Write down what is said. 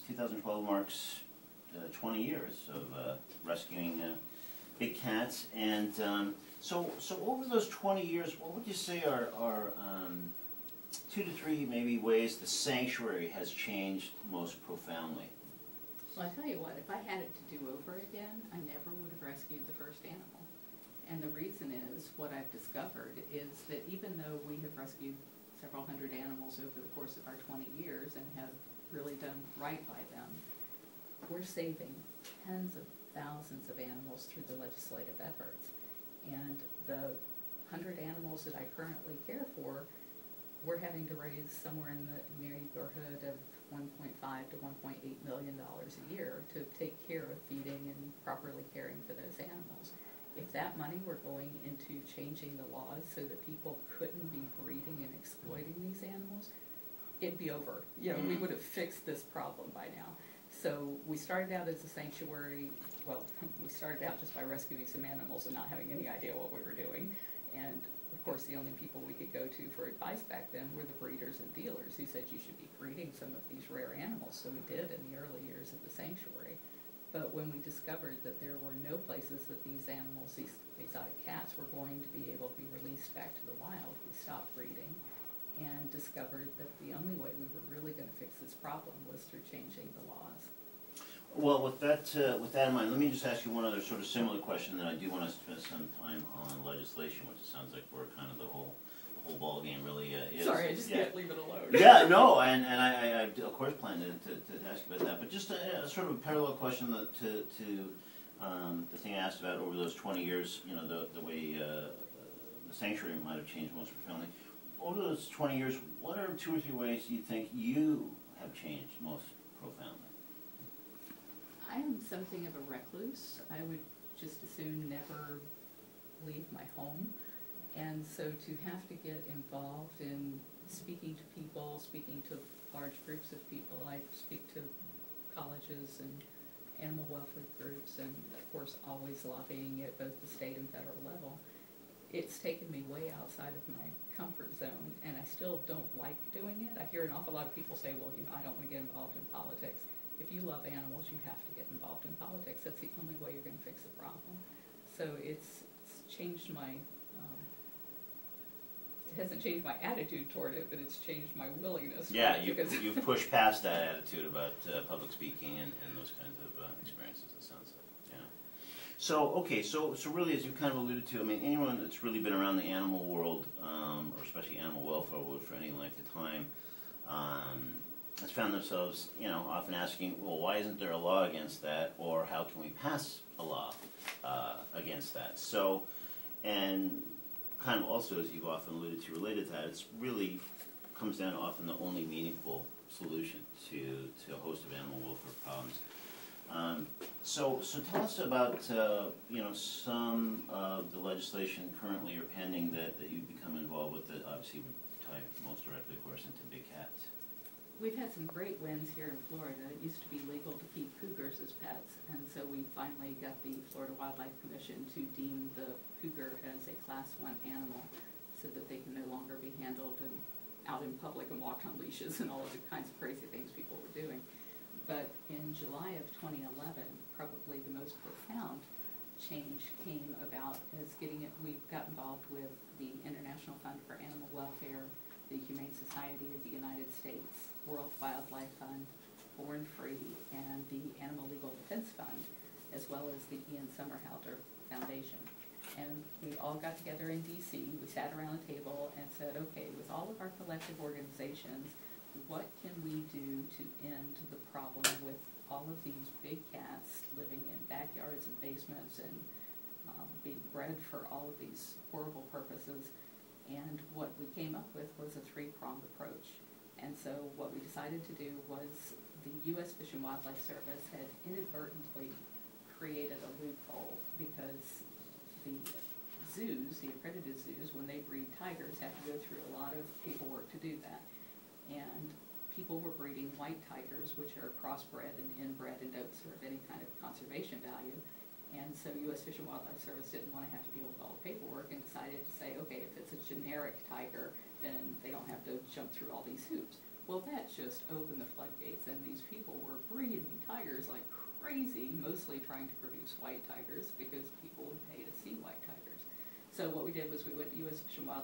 2012 marks 20 years of rescuing big cats, and so over those 20 years, what would you say are 2 to 3 maybe ways the sanctuary has changed most profoundly? Well, I tell you what, if I had it to do over again, I never would have rescued the first animal. And the reason is, what I've discovered is that even though we have rescued several hundred animals over the course of our 20 years and have really done right by them, we're saving tens of thousands of animals through the legislative efforts. And the 100 animals that I currently care for, we're having to raise somewhere in the neighborhood of $1.5 to $1.8 million a year to take care of feeding and properly caring for those animals. If that money were going into changing the laws so that people couldn't be breeding and exploiting these animals, it'd be over. You know, we would have fixed this problem by now. So we started out as a sanctuary. Well, we started out just by rescuing some animals and not having any idea what we were doing. And of course, the only people we could go to for advice back then were the breeders and dealers who said you should be breeding some of these rare animals. So we did in the early years of the sanctuary. But when we discovered that there were no places that these animals, these exotic cats, were going to be able to be released back to the wild, we stopped breeding and discovered that the only way we were really going to fix this problem was through changing the laws. Well, with that in mind, let me just ask you one other sort of similar question that I do want to spend some time on legislation, which it sounds like we're kind of the whole ball game really is. Sorry, I just can't leave it alone. Yeah, no, and I of course plan to ask you about that, but just a sort of a parallel question to the thing I asked about over those 20 years, you know, the way the sanctuary might have changed most profoundly. Over those 20 years, what are 2 or 3 ways you think you have changed most profoundly? I am something of a recluse. I would just as soon never leave my home. And so to have to get involved in speaking to people, speaking to large groups of people, I speak to colleges and animal welfare groups, and of course always lobbying at both the state and federal level. It's taken me way outside of my comfort zone, and I still don't like doing it. I hear an awful lot of people say, well, you know, I don't want to get involved in politics. If you love animals, you have to get involved in politics. That's the only way you're going to fix the problem. So it's changed my, it hasn't changed my attitude toward it, but it's changed my willingness. Yeah, you've pushed past that attitude about public speaking and those kinds of experiences, it sounds like. Yeah. So, okay, so really, as you kind of alluded to, I mean, anyone that's really been around the animal world, or especially animal welfare world for any length of time, has found themselves, you know, often asking, well, why isn't there a law against that, or how can we pass a law against that? So, and kind of also, as you've often alluded to, related to that, it's really comes down to often the only meaningful solution to a host of animal welfare problems. So tell us about you know, some of the legislation currently or pending that you've become involved with that obviously would tie most directly, of course, into big cats. We've had some great wins here in Florida. It used to be legal to keep cougars as pets, and so we finally got the Florida Wildlife Commission to deem the cougar as a Class 1 animal so that they can no longer be handled and out in public and walked on leashes and all of the kinds of crazy things people were doing. But in July of 2011, probably the most profound change came about as we got involved with the International Fund for Animal Welfare, the Humane Society of the United States, World Wildlife Fund, Born Free, and the Animal Legal Defense Fund, as well as the Ian Somerhalder Foundation. And we all got together in D.C., we sat around a table and said, okay, with all of our collective organizations, what can we do to end the problem with all of these big cats living in backyards and basements and being bred for all of these horrible purposes? And what we came up with was a 3-pronged approach. And so what we decided to do was the U.S. Fish and Wildlife Service had inadvertently created a loophole because the zoos, the accredited zoos, when they breed tigers, have to go through a lot of paperwork to do that. And people were breeding white tigers, which are crossbred and inbred and don't serve any kind of conservation value. And so U.S. Fish and Wildlife Service didn't want to have to deal with all the paperwork and decided to say, okay, if it's a generic tiger, then they don't have to jump through all these hoops. Well, that just opened the floodgates, and these people were breeding tigers like crazy, mostly trying to produce white tigers because people would pay to see white tigers. So what we did was we went to U.S. Fish and Wildlife